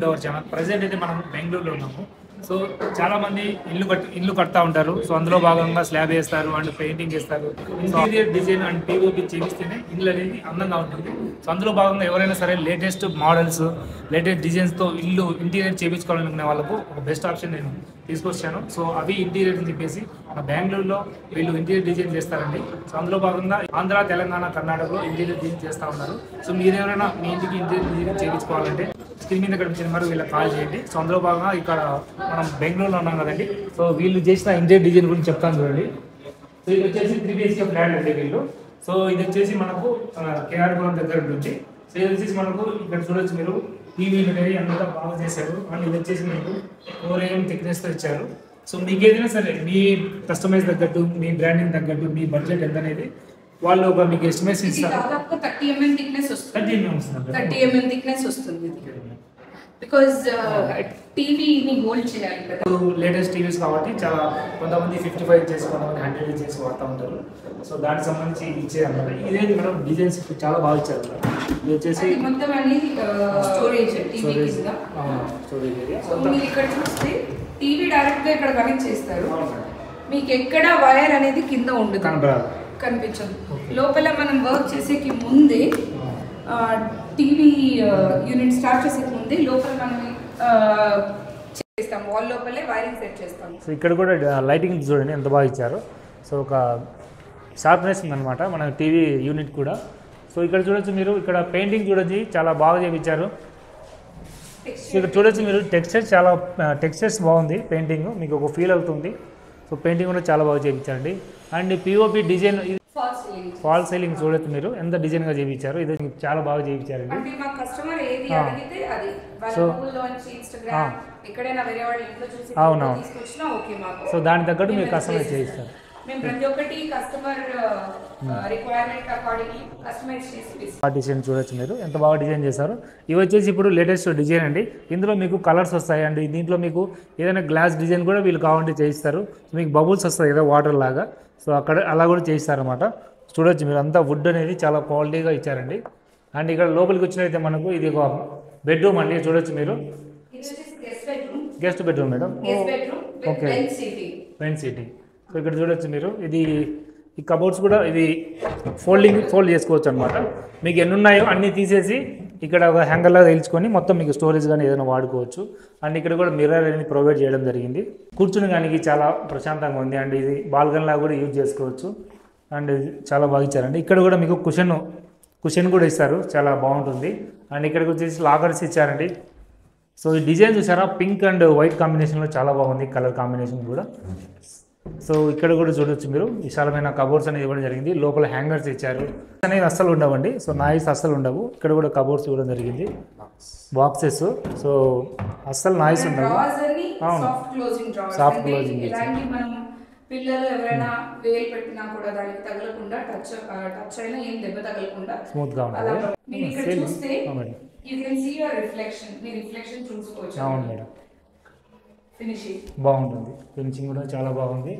To our channel. Present అయితే మనం బెంగళూరులో ఉన్నాము. సో చాలా మంది ఇల్లు కడతా ఉంటారు. సో అందులో భాగంగా స్లాబ్ వేస్తారు అండ్ పెయింటింగ్ చేస్తారు. ఇంటీరియర్ డిజైన్ అండ్ పీఓపీ చేపిస్తేనే ఇల్లు అనేది అందంగా ఉంటుంది. సో అందులో భాగంగా ఎవరైనా సరే లేటెస్ట్ మోడల్స్, లేటెస్ట్ డిజైన్స్తో ఇల్లు ఇంటీరియర్ చేయించుకోవాలనుకునే వాళ్ళకు ఒక బెస్ట్ ఆప్షన్ నేను తీసుకొచ్చాను. సో అవి ఇంటీరియర్ అని చెప్పేసి మన బెంగళూరులో వీళ్ళు ఇంటీరియర్ డిజైన్ చేస్తారండి. సో అందులో భాగంగా ఆంధ్ర, తెలంగాణ, కర్ణాటకలో ఇంటీరియర్ డిజైన్ చేస్తూ ఉన్నారు. సో మీరు ఎవరైనా మీ ఇంటికి ఇంటీరియర్ డిజైన్ చేయించుకోవాలంటే స్క్రీన్ మీద కనిపించిన మరి వీళ్ళకి కాల్ చేయండి. సో అందులో భాగంగా ఇక్కడ మనం బెంగళూరులో ఉన్నాం కదండి. సో వీళ్ళు చేసిన ఇంటీరియర్ డిజైన్ గురించి చెప్తాను చూడండి. సో ఇది వచ్చేసి 3 BHK ఫ్లాట్ అండి వీళ్ళు. సో ఇది వచ్చేసి మనకు కేఆర్పురం దగ్గర ఉంటుంది. సో ఇది వచ్చేసి మనకు ఇక్కడ చూడొచ్చు మీరు టీవీ అనేది అంతా బాగా చేశారు. అండ్ ఇది వచ్చేసి మీకు 4 AM థిక్నెస్తో ఇచ్చారు. సో మీకు ఏదైనా సరే మీ కస్టమైజ్ తగ్గట్టు, మీ బ్రాండింగ్ తగ్గట్టు, మీ బడ్జెట్ ఎంత అనేది వాళ్ళు ఒక మీకు ఎస్టిమేషన్ ఇస్తారు. దాదాపు 30 mm థిక్నెస్ వస్తుంది. 30 mm వస్తుంది. 30 mm థిక్నెస్ వస్తుంది. బికాజ్ టీవీని హోల్డ్ చేయాలి కదా. లేటెస్ట్ టీవీస్ కాబట్టి చాలా కొంతమంది 55 ఇంచెస్, కొంతమంది 100 ఇంచెస్ వాడుతూ ఉంటారు. సో దానికి సంబంధించి ఇచ్చేదన్నమాట. ఇదేంటి మేడం డిజైన్స్ చాలా బాగా ఇచ్చారు. ఇది వచ్చేసి మొత్తం అనేది స్టోరేజ్ టీవీ కింద. Storage area. సో మీరు ఇక్కడ చూస్తే టీవీ డైరెక్ట్ గా ఇక్కడ కనెక్ట్ చేస్తారు. మీకు ఎక్కడ వైర్ అనేది కింద ఉండదు, కనిపించదు. లోపల మనం వర్క్ చేసేకి ముందే టీవీ యూనిట్ స్టార్ట్ చేసేకి ముందే లోపల మనం చేస్తాం, వాల్ లోపలే వైరింగ్ సెట్ చేస్తాం. సో ఇక్కడ కూడా లైటింగ్ చూడండి ఎంత బాగా ఇచ్చారు. సో ఒక షార్ప్నెస్ ఉందన్నమాట మన టీవీ యూనిట్ కూడా. సో ఇక్కడ చూడొచ్చు మీరు, ఇక్కడ పెయింటింగ్ చూడొచ్చు చాలా బాగా చేయించారు. సో ఇక్కడ చూడొచ్చు మీరు టెక్స్చర్స్ బాగుంది. పెయింటింగ్ మీకు ఒక ఫీల్ అవుతుంది. సో పెయింటింగ్ కూడా చాలా బాగా చేయించారండి. And POP design fall ceiling చూడొచ్చు మీరు ఎంత డిజైన్ గా చేయించారు. ఇది చాలా బాగా చేయించారండి. అంటే మా కస్టమర్ ఏది అడిగితే అది వాళ్ళ గూగుల్ లోంచి ఇన్‌స్టాగ్రామ్ ఎక్కడైనా వేరే వాళ్ళ ఇంట్లో చూసి తీసుకొచ్చినా ఓకే మాకు. సో దాని తగ్గట్టు మీరు కస్టమైజ్ చేయిస్తారు. మేము ప్రతి ఒక్కటి కస్టమర్ రిక్వైర్మెంట్ అకార్డింగ్లీ కస్టమైజ్ చేసి డిజైన్ చూడొచ్చు మీరు ఎంత బాగా డిజైన్ చేశారు. ఇవి వచ్చేసి ఇప్పుడు లేటెస్ట్ డిజైన్ అండి. ఇందులో మీకు కలర్స్ వస్తాయి అండి. దీంట్లో మీకు ఏదైనా గ్లాస్ డిజైన్ కూడా వీళ్ళు కావాలంటే చేయిస్తారు. మీకు బబుల్స్ వస్తాయి కదా వాటర్ లాగా. సో అక్కడ అలా కూడా చేయిస్తారన్నమాట. చూడొచ్చు మీరు అంతా వుడ్ అనేది చాలా క్వాలిటీగా ఇచ్చారండి. అండ్ ఇక్కడ లోపలికి వచ్చినైతే మనకు ఇది ఒక బెడ్రూమ్ అండి. చూడొచ్చు మీరు guest bedroom madam. Okay, front seating. So ఇక్కడ చూడొచ్చు మీరు, ఇది ఈ కబోర్డ్స్ కూడా ఇది ఫోల్డ్ చేసుకోవచ్చు అనమాట. మీకు ఎన్ని ఉన్నాయో అన్నీ తీసేసి ఇక్కడ ఒక హ్యాంగర్లా తేల్చుకొని మొత్తం మీకు స్టోరేజ్ కానీ ఏదైనా వాడుకోవచ్చు. అండ్ ఇక్కడ కూడా మిర్రర్ అనేది ప్రొవైడ్ చేయడం జరిగింది. కూర్చుని కానీ చాలా ప్రశాంతంగా ఉంది. అండ్ ఇది బాల్కనీలా కూడా యూజ్ చేసుకోవచ్చు. అండ్ చాలా బాగా ఇచ్చారండి. ఇక్కడ కూడా మీకు కుషన్ కూడా ఇస్తారు, చాలా బాగుంటుంది. అండ్ ఇక్కడికి వచ్చేసి లాకర్స్ ఇచ్చారండి. సో ఈ డిజైన్ చూసారా, పింక్ అండ్ వైట్ కాంబినేషన్లో చాలా బాగుంది కలర్ కాంబినేషన్ కూడా. సో ఇక్కడ కూడా చూడొచ్చు మీరు విశాలమైన కబోర్డ్స్ అనేది ఇవ్వడం జరిగింది. లోపల హ్యాంగర్స్ ఇచ్చారు అనేది అస్సలు ఉండవండి. సో నాయిస్ అస్సలు ఉండవు. ఇక్కడ కూడా కబోర్డ్స్ ఇవ్వడం జరిగింది, బాక్సెస్. సో అస్సలు నాయిస్ ఉండవు. అవును, సాఫ్ట్ క్లోజింగ్. పిల్లలు ఎవరైనా వేలు పెట్టినా కూడా దానికి తగలకుండా టచ్ అయినా ఏం దెబ్బ తగలకుండా స్మూత్ గా ఉండాలి. మీరు ఇక్కడ చూస్తే you can see your reflection. మీ రిఫ్లెక్షన్ చూసుకోవచ్చు. అవును మేడం, ఫినిషింగ్ బాగుంటుంది. ఫినిషింగ్ కూడా చాలా బాగుంది.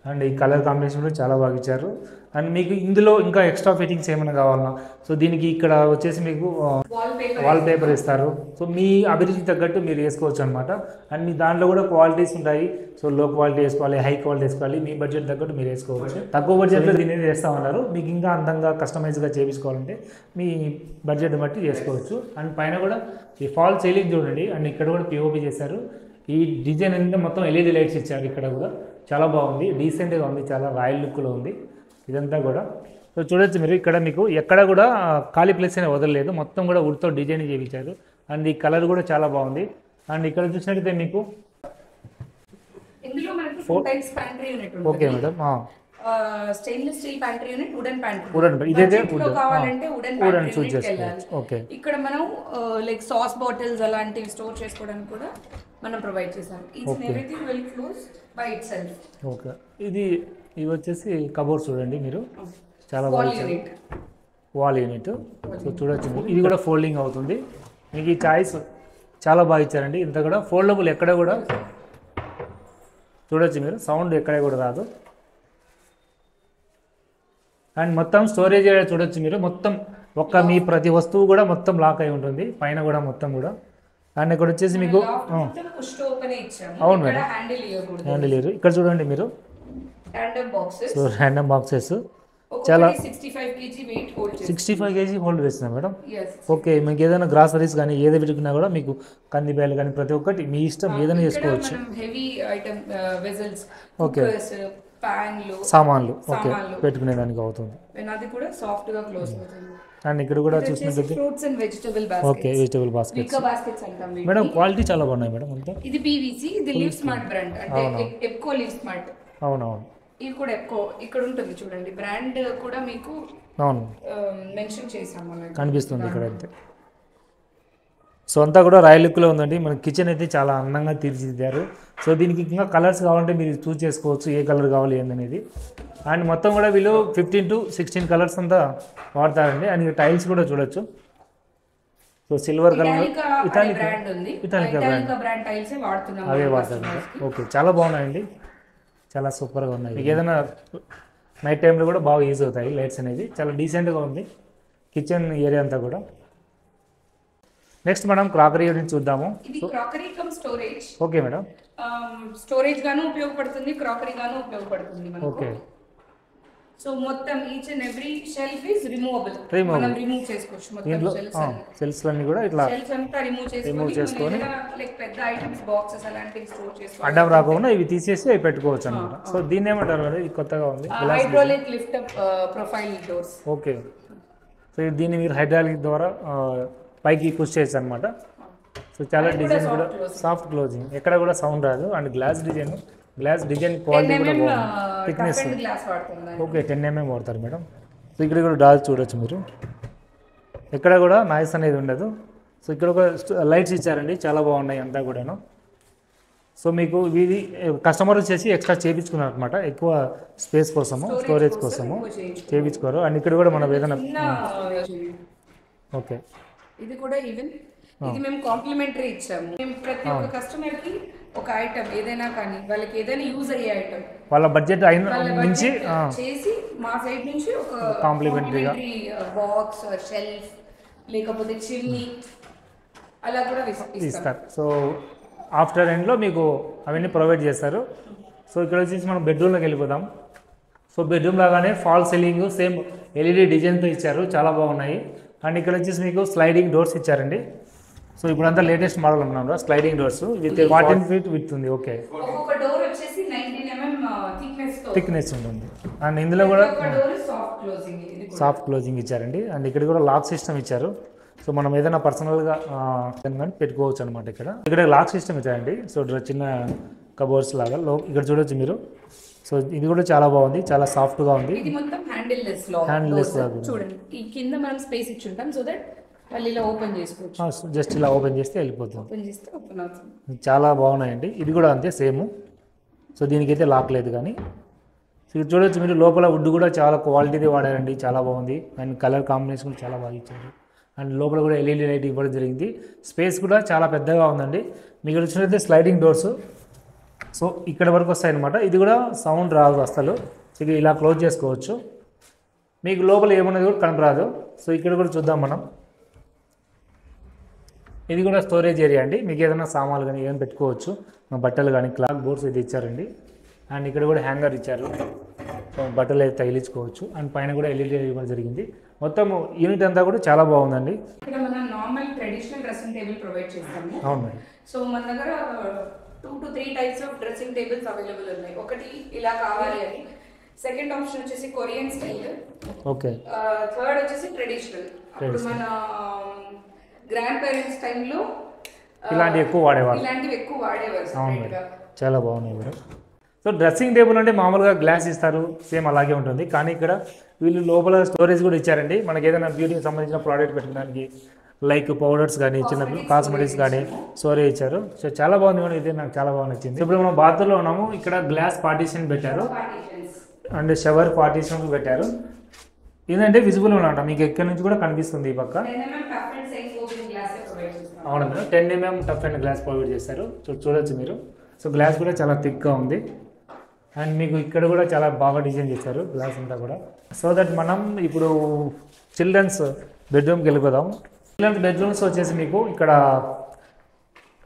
అండ్ ఈ కలర్ కాంబినేషన్ కూడా చాలా బాగా ఇచ్చారు. అండ్ మీకు ఇందులో ఇంకా ఎక్స్ట్రా ఫిట్టింగ్స్ ఏమైనా కావాలన్నా సో దీనికి ఇక్కడ వచ్చేసి మీకు వాల్ పేపర్ ఇస్తారు. సో మీ అభిరుచి తగ్గట్టు మీరు వేసుకోవచ్చు అనమాట. అండ్ మీ దాంట్లో కూడా క్వాలిటీస్ ఉంటాయి. సో లో క్వాలిటీ వేసుకోవాలి, హై క్వాలిటీ వేసుకోవాలి, మీ బడ్జెట్ తగ్గట్టు మీరు వేసుకోవచ్చు. తక్కువ బడ్జెట్లో దీన్ని వేస్తామన్నారు. మీకు ఇంకా అందంగా కస్టమైజ్గా చేయించుకోవాలంటే మీ బడ్జెట్ బట్టి చేసుకోవచ్చు. అండ్ పైన కూడా ఈ ఫాల్ సీలింగ్ చూడండి. అండ్ ఇక్కడ కూడా పిఓపి చేశారు. ఈ డిజైన్ అంటే మొత్తం ఎల్ఈడి లైట్స్ ఇచ్చారు. ఇక్కడ కూడా చాలా బాగుంది, డీసెంట్గా ఉంది, చాలా రాయల్ లుక్లో ఉంది ఇదంతా కూడా. సో చూడొచ్చు మీరు, ఇక్కడ మీకు ఎక్కడ కూడా ఖాళీ ప్లేస్ అయినా వదలలేదు, మొత్తం కూడా వుడ్తో డిజైన్ చేయించారు. అండ్ ఈ కలర్ కూడా చాలా బాగుంది. అండ్ ఇక్కడ చూసినట్టయితే మీకు okay madam, stainless steel pantry unit, wooden pantry. ఇదైతే కావాలంటే వుడెన్ చూస్ చేసుకోవచ్చు. ఓకే, ఇక్కడ మనం లైక్ సాస్ బాటిల్స్ అలాంటివి స్టోర్ చేసుకోవడానికి కూడా మనం ప్రొవైడ్ చేసాం. Each and everything will close by itself. Okay, ఇవి వచ్చేసి కబోర్డ్స్ చూడండి మీరు, చాలా బాగా వాల్ యూనిట్. సో చూడొచ్చు ఇది కూడా ఫోల్డింగ్ అవుతుంది. మీకు ఈ చాయిస్ చాలా బాగా ఇచ్చారండి. ఇంత కూడా ఫోల్డబుల్, ఎక్కడ కూడా చూడొచ్చు మీరు, సౌండ్ ఎక్కడ కూడా రాదు. అండ్ మొత్తం స్టోరేజ్ ఏరియా చూడొచ్చు మీరు, మొత్తం మీ ప్రతి వస్తువు కూడా మొత్తం లాక్ అయి ఉంటుంది పైన కూడా మొత్తం కూడా. అండ్ ఇక్కడ వచ్చేసి మీకు అవును మేడం హ్యాండిల్ ఇయర్. ఇక్కడ చూడండి మీరు సో ర్యాండమ్ బాక్సెస్ చాలా 65 kg హోల్డ్ వేస్తున్నాం మేడం. ఓకే, మీకు ఏదైనా గ్రాసరీస్ కానీ ఏది పెట్టుకున్నా కూడా మీకు కందిపేలు కానీ ప్రతి ఒక్కటి మీ ఇష్టం ఏదైనా చేసుకోవచ్చు. ఓకే, సామాన్లు ఓకే పెట్టుకునే దానికి అవుతుంది. అండ్ ఇక్కడ కూడా చూసినట్లయితే okay vegetable baskets madam quality చాలా బాగున్నాయి మేడం. అంతా ఇది పీవీసీ, ఇది లివ్ స్మార్ట్ బ్రాండ్ అంటే ఎప్కో లివ్ స్మార్ట్. అవునవును, ఇది కూడా ఎప్కో ఇక్కడ ఉంటుంది చూడండి, బ్రాండ్ కూడా మీకు అవును మెన్షన్ చేసాము కనిపిస్తుంది ఇక్కడ అయితే. సో అంతా కూడా రాయల్ లుక్లో ఉందండి. మన కిచెన్ అయితే చాలా అందంగా తీర్చిదిద్దారు. సో దీనికి ఇంకా కలర్స్ కావాలంటే మీరు చూస్ చేసుకోవచ్చు ఏ కలర్ కావాలి ఏందనేది. అండ్ మొత్తం కూడా వీళ్ళు 15 to 16 కలర్స్ అంతా వాడతారండి. అండ్ టైల్స్ కూడా చూడొచ్చు. So silver colour Italica brand tiles వాడుతున్నాం, అవే వాడతారు. ఓకే, చాలా బాగున్నాయండి, చాలా సూపర్గా ఉన్నాయి. మీకు ఏదైనా నైట్ టైంలో కూడా బాగా యూజ్ అవుతాయి లైట్స్ అనేది. చాలా డీసెంట్గా ఉంది కిచెన్ ఏరియా అంతా కూడా. నెక్స్ట్ మనం క్రాకరీ యూనిట్ చూద్దాము. ఇది crockery come storage. Okay madam, storage గాను ఉపయోగపడుతుంది, క్రాకరీ గాను ఉపయోగపడుతుంది మనకు. ఓకే, సో మొత్తం each and every shelf is removable. మనం రిమూవ్ చేసుకోవచ్చు మొత్తం సెల్స్ అన్ని కూడా ఇట్లా షెల్ఫ్స్ అంతా రిమూవ్ చేసుకొని లైక్ పెద్ద ఐటమ్స్ బాక్సెస్ అలాంటివి స్టోర్ చేసుకోవచ్చు. అడ్డం రాకుండా ఇవి తీసేసి అవి పెట్టుకోవచ్చు అన్నమాట. సో దీన్ని ఏమంటారు మేడం? ఇది కొత్తగా ఉంది, hydraulic lift up profile doors. Okay, so దీన్ని మీరు హైడ్రాలిక్ ద్వారా పైకి పుష్ చేయొచ్చు అనమాట. సో చాలా డిజైన్ కూడా సాఫ్ట్ క్లోజింగ్, ఎక్కడ కూడా సౌండ్ రాదు. అండ్ గ్లాస్ డిజైన్ క్వాలిటీ కూడా బాగుంది, థిక్నెస్. ఓకే, 10 mm వాడతారు మేడం. సో ఇక్కడ కూడా డాల్ చూడొచ్చు మీరు, ఎక్కడ కూడా నాయిస్ అనేది ఉండదు. సో ఇక్కడ ఒక లైట్స్ ఇచ్చారండి, చాలా బాగున్నాయి అంతా కూడాను. సో మీకు ఇది కస్టమర్ వచ్చేసి ఎక్స్ట్రా చేయించుకున్నారు అనమాట, ఎక్కువ స్పేస్ కోసము, స్టోరేజ్ కోసము చేయించుకోరు. అండ్ ఇక్కడ కూడా మనం ఏదైనా ఓకే, ఇది కూడా ఈవెన్ ఇది మేము కాంప్లిమెంటరీ ఇచ్చాము. మేము ప్రతి ఒక్క కస్టమర్ కి ఒక ఐటమ్ ఏదైనా కానీ వాళ్ళకి ఏదైనా యూజ్ అయ్యే ఐటమ్ వాళ్ళ బడ్జెట్ నుంచి చేసి మా సైడ్ నుంచి ఒక కాంప్లిమెంటరీగా బాక్స్, షెల్ఫ్ లేకపోతే చిమ్నీ అలా కూడా ఇస్తారు. సో ఆఫ్టర్ ఎండ్లో మీకు అవన్నీ ప్రొవైడ్ చేస్తారు. సో ఇక్కడ వచ్చేసి మనం బెడ్రూమ్లోకి వెళ్ళిపోదాం. సో బెడ్రూమ్ లాగానే ఫాల్ సీలింగ్ సేమ్ LED డిజైన్తో ఇచ్చారు, చాలా బాగున్నాయి. అండ్ ఇక్కడ వచ్చేసి మీకు స్లైడింగ్ డోర్స్ ఇచ్చారండి. సో ఇప్పుడు అంతా లేటెస్ట్ మోడల్ ఉన్నాం, sliding doors with 14 feet with ఉంది. ఓకే, ఒక్కొక్క డోర్ వచ్చేసి 19 mm థిక్నెస్ ఉంటుంది. అండ్ ఇందులో కూడా సాఫ్ట్ క్లోజింగ్ ఇచ్చారండి. అండ్ ఇక్కడ కూడా లాక్ సిస్టమ్ ఇచ్చారు. సో మనం ఏదైనా పర్సనల్గా పెట్టుకోవచ్చు అనమాట. ఇక్కడ లాక్ సిస్టమ్ ఇచ్చారండి. సో చిన్న కబోర్డ్స్ లాగా ఇక్కడ చూడొచ్చు మీరు. సో ఇది కూడా చాలా బాగుంది, చాలా సాఫ్ట్గా ఉంది. ఇది మొత్తం హ్యాండిల్లెస్ లాగా చూడండి. ఈ కింద మనం స్పేస్ ఇచ్చుంటాం సో దట్ వాళ్ళు ఇలా ఓపెన్ చేసుకోవచ్చు. జస్ట్ ఇలా ఓపెన్ చేస్తే వెళ్ళిపోతుంది, ఓపెన్ చేస్తే ఓపెన్ అవుతుంది. చాలా బాగున్నాయండి. ఇది కూడా అంతే సేమ్. సో దీనికైతే లాక్ లేదు కానీ. సో ఇది చూడొచ్చు మీరు, లోపల వుడ్ కూడా చాలా క్వాలిటీది వాడారండి, చాలా బాగుంది. అండ్ కలర్ కాంబినేషన్ కూడా చాలా బాగా ఇచ్చారు. అండ్ లోపల కూడా LED లైట్ ఇవ్వడం జరిగింది. స్పేస్ కూడా చాలా పెద్దగా ఉందండి. మీకు వచ్చినట్లయితే స్లైడింగ్ డోర్స్ సో ఇక్కడ వరకు వస్తాయి అనమాట. ఇది కూడా సౌండ్ రాదు అసలు. ఇది ఇలా క్లోజ్ చేసుకోవచ్చు, మీకు లోపల ఏమున్నది కూడా కనపరాదు. సో ఇక్కడ కూడా చూద్దాం మనం. ఇది కూడా స్టోరేజ్ ఏరియా అండి, మీకు ఏదైనా సామాన్లు కానీ ఏమైనా పెట్టుకోవచ్చు, బట్టలు కానీ క్లాత్ బోర్డ్స్ ఇది ఇచ్చారండి. అండ్ ఇక్కడ కూడా హ్యాంగర్ ఇచ్చారు, సో బట్టలు అయితే తగిలించుకోవచ్చు. అండ్ పైన కూడా LED ఇవ్వడం జరిగింది. మొత్తం యూనిట్ అంతా కూడా చాలా బాగుందండి. ఇక్కడ మనం normal traditional dressing table provide చేస్తాము. అవును మేడం. సో మన దగ్గర 2 to 3 types of dressing tables available ఉన్నాయి. ఒకటి ఇలా కావాలి అని, సెకండ్ ఆప్షన్ వచ్చేసి కొరియన్ స్టైల్, ఓకే, థర్డ్ వచ్చేసి ట్రెడిషనల్. అప్పుడు మన గ్రాండ్ పేరెంట్స్ టైంలో ఇలాంటివి ఎక్కువ వాడేవారు. అవును, చాలా బాగున్నాయి మేడం. సో డ్రెస్సింగ్ టేబుల్ అంటే మామూలుగా గ్లాస్ ఇస్తారు, సేమ్ అలాగే ఉంటుంది. కానీ ఇక్కడ వీళ్ళు లోపల స్టోరేజ్ కూడా ఇచ్చారండి. మనకి ఏదైనా బ్యూటీకి సంబంధించిన ప్రోడక్ట్ పెట్టడానికి లైక్ పౌడర్స్ కానీ చిన్న కాస్మెటిక్స్ కానీ స్టోరేజ్ ఇచ్చారు. సో చాలా బాగుంది మేడం, ఇది నాకు చాలా బాగా నచ్చింది. ఇప్పుడు మనం బాత్రూంలో ఉన్నాము, ఇక్కడ గ్లాస్ పార్టీషన్ పెట్టారు అండ్ షవర్ పార్టీషన్ పెట్టారు. ఏంటంటే విజిబుల్ అనమాట, మీకు ఎక్కడి నుంచి కూడా కనిపిస్తుంది ఈ పక్క. అవును madam, 10 mm tough and glass provide చేస్తారు. చూడొచ్చు మీరు. సో గ్లాస్ కూడా చాలా థిక్గా ఉంది. అండ్ మీకు ఇక్కడ కూడా చాలా బాగా డిజైన్ చేశారు గ్లాస్ అంతా కూడా. సో దట్ మనం ఇప్పుడు చిల్డ్రన్స్ బెడ్రూమ్కి వెళ్ళిపోదాం. చిల్డ్రన్స్ బెడ్రూమ్స్ వచ్చేసి మీకు ఇక్కడ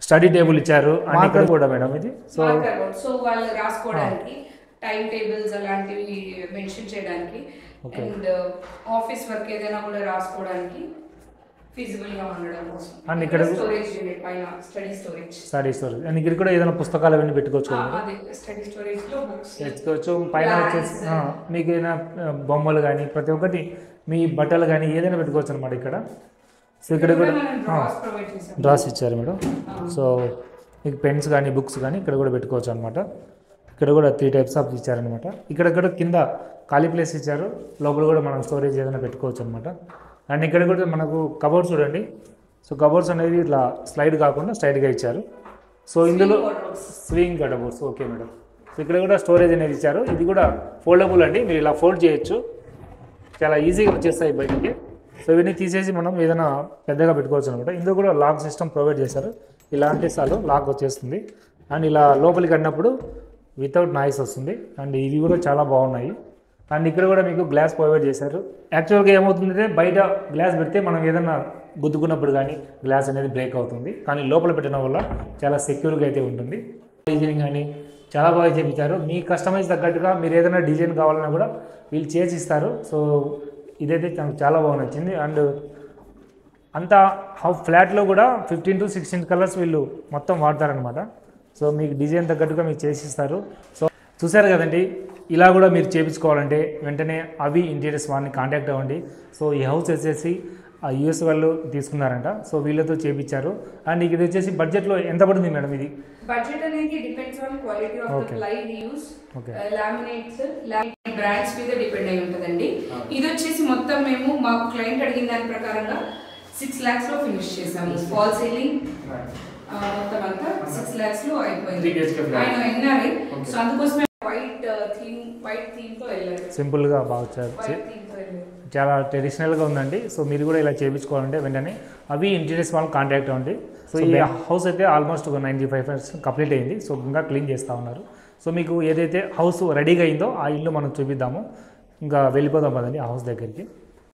స్టడీ టేబుల్ ఇచ్చారు అండ్ ఇక్కడ కూడా మేడం ఇది. సో సో వాళ్ళు రాసుకోవడానికి టైం టేబుల్స్ అలాంటివి మెన్షన్ చేయడానికి అండ్ ఆఫీస్ వర్క్ ఏదైనా కూడా రాసుకోవడానికి ఫీజిబుల్ గా ఉండడం కోసం. అండ్ ఇక్కడ స్టోరేజ్ యూనిట్ పైన స్టడీ స్టోరేజ్ అండ్ ఇక్కడ కూడా ఏదైనా పుస్తకాలు అవన్నీ పెట్టుకోవచ్చు కదా, అదే స్టడీ స్టోరేజ్ లో బుక్స్ తెచ్చుకోవచ్చు. పైన వచ్చేసి మీకు ఏదైనా బొమ్మలు కానీ ప్రతి ఒక్కటి మీ బట్టలు కానీ ఏదైనా పెట్టుకోవచ్చు అనమాట ఇక్కడ. సో ఇక్కడ కూడా డ్రాస్ ఇచ్చారు మేడం. సో మీకు పెన్స్ కానీ బుక్స్ కానీ ఇక్కడ కూడా పెట్టుకోవచ్చు అనమాట. ఇక్కడ కూడా 3 టైప్స్ ఆఫ్ ఇచ్చారనమాట. ఇక్కడ కింద ఖాళీ ప్లేస్ ఇచ్చారు, లోపల కూడా మనం స్టోరేజ్ ఏదైనా పెట్టుకోవచ్చు అనమాట. అండ్ ఇక్కడ కూడా మనకు కబోర్డ్స్ చూడండి. సో కబోర్డ్స్ అనేది ఇట్లా స్లైడ్ కాకుండా స్ట్రైట్గా ఇచ్చారు. సో ఇందులో swing cupboards. Okay madam. So ఇక్కడ కూడా స్టోరేజ్ అనేది ఇచ్చారు. ఇది కూడా ఫోల్డబుల్ అండి, మీరు ఇలా ఫోల్డ్ చేయొచ్చు, చాలా ఈజీగా వచ్చేస్తాయి బయటికి. సో ఇవన్నీ తీసేసి మనం ఏదైనా పెద్దగా పెట్టుకోవచ్చు అనమాట. ఇందులో కూడా లాక్ సిస్టమ్ ప్రొవైడ్ చేశారు. ఇలాంటి సార్లు లాక్ వచ్చేస్తుంది అండ్ ఇలా లోపలికి అన్నప్పుడు వితౌట్ నాయిస్ వస్తుంది. అండ్ ఇవి కూడా చాలా బాగున్నాయి. అండ్ ఇక్కడ కూడా మీకు గ్లాస్ ప్రొవైడ్ చేశారు. యాక్చువల్గా ఏమవుతుందంటే బయట గ్లాస్ పెడితే మనం ఏదైనా గుద్దుకున్నప్పుడు కానీ గ్లాస్ అనేది బ్రేక్ అవుతుంది, కానీ లోపల పెట్టడం వల్ల చాలా సెక్యూర్గా అయితే ఉంటుంది. డిజైనింగ్ కానీ చాలా బాగా చేయించారు. మీ కస్టమైజ్ తగ్గట్టుగా మీరు ఏదైనా డిజైన్ కావాలన్నా కూడా వీళ్ళు చేసి ఇస్తారు. సో ఇదైతే చాలా బాగా నచ్చింది. అండ్ అంతా ఫ్లాట్లో కూడా 15 to 16 కలర్స్ వీళ్ళు మొత్తం వాడతారనమాట. సో మీకు డిజైన్ తగ్గట్టుగా మీకు చేసిస్తారు. సో చూసారు కదండి, ఇలా కూడా మీరు చేయించుకోవాలంటే వెంటనే అవి ఇంటీరియర్స్ వాళ్ళని కాంటాక్ట్ అవ్వండి. సో ఈ హౌస్ వచ్చేసి యూఎస్ వాళ్ళు తీసుకున్నారంట. సో వీళ్ళతో చేయించారు. అండ్ ఇది వచ్చేసి బడ్జెట్లో ఎంత పడుతుంది మేడం? ఇది బడ్జెట్ అనేది depends on quality of the ply use, laminates brands మీద డిపెండ్ అయి ఉంటుందండి. ఇది వచ్చేసి మొత్తం మేము మాకు క్లయింట్ అడిగిన దాని ప్రకారంగా 6 lakhs లో ఫినిష్ చేసాము. ఫాల్ సీలింగ్ మొత్తం అంతా 6 lakhs లో అయిపోయింది. ఆయన ఎన్ఆర్ఐ, సో అందుకోసమే వైట్ థీమ్ తో వెళ్ళారు. సింపుల్ గా బాగా చాలా ట్రెడిషనల్గా ఉందండి. సో మీరు కూడా ఇలా చేయించుకోవాలంటే వెంటనే అవి ఇంటీరియర్స్ వాళ్ళు కాంటాక్ట్ అవ్వండి. సో ఈ హౌస్ అయితే ఆల్మోస్ట్ 95% కంప్లీట్ అయింది. సో ఇంకా క్లీన్ చేస్తూ ఉన్నారు. సో మీకు ఏదైతే హౌస్ రెడీగా అయిందో ఆ ఇల్లు మనం చూపిద్దాము. ఇంకా వెళ్ళిపోదాం కదండి ఆ హౌస్ దగ్గరికి.